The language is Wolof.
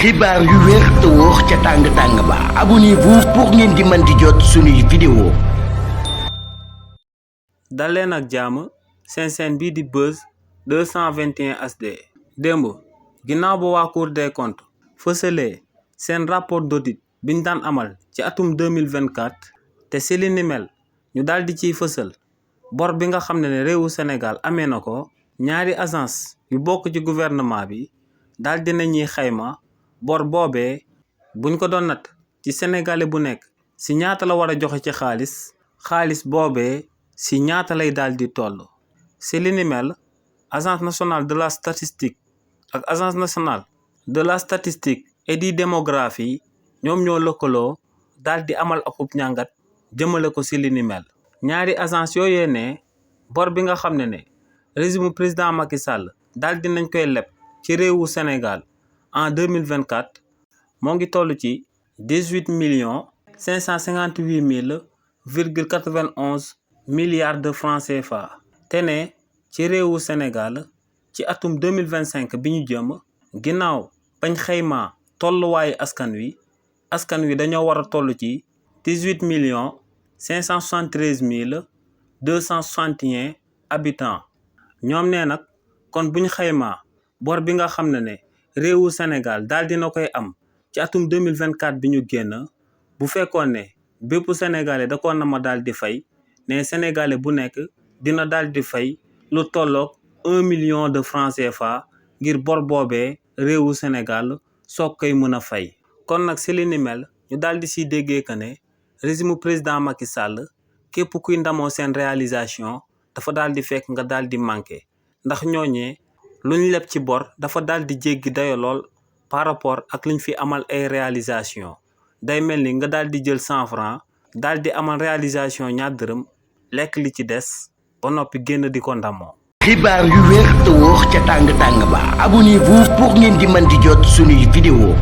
xibaar yu wér te wóor ca tàng ba abonnez-vous pour ngeen di mën di jot suñuy vidéo. dal leen ak jàmm seen chaîne bii di Buzz 221 HD. démb ginnaaw ba waa Cour des comptes fësalee seen rapport d'audit biñ daan amal ci atum 2024 te si li ni mel ñu daal di ciy fësal bor bi nga xam ne réewu Sénégal amee na ko, ñaari agence yu bokk ci gouvernement bi daal dina ñuy xayma bor boobee buñ ko doon natt ci sénégalais bu nekk si ñaata la war a joxe ci xaalis boobee si ñaata lay daal di toll. si li ni mel agence nationale de la statistique ak agence nationale de la statistique et di démographie ñoom ñoo lëkkaloo daal di amal akub ñàngat jëmale ko si li ni mel. ñaari agence yooyee ne bor bi nga xam ne régime président Macky Sall daal di nañ koy leb ci réewu Sénégal en 2024 moo ngi toll ci 18 558 milliards de francs CFA. te ne ci réewu Sénégal ci atum 2025 bi ñu jëm ginnaaw bañ xaymaa tolluwaayu askan wi dañoo war a toll ci 18 573 261 habitants. ñoom nee nag kon buñ xaymaa bor bi nga xam ne réewu Sénégal daal dina koy am ci atum 2024 bi ñu génn, bu fekkoon ne bépp sénégalais da ko na ma daal di fay ne sénégalais bu nekk dina daal di fay lu tolloog 1 million de francs CFA ngir bor boobee réewu Sénégal soog koy mën a fay. kon nag si li ni mel ñu daal di siy déggee que ne régime président Macky Sall képp kuy ndamoo seen réalisation dafa daal di fekk nga daal di manqué, ndax ñooñee luñ leb ci bor dafa daal di jéggi dayo lool par rapport ak liñ fi amal ay réalisation. day mel ni nga daal di jël 100 francs daal di amal réalisation ñaar dërëm lekk li ci des ba noppi génn di ko ndamoo. xibaar yu wér te wóor ca tàng ba abonnez-vous pour ngeen di mën di jot suñuy vidéo.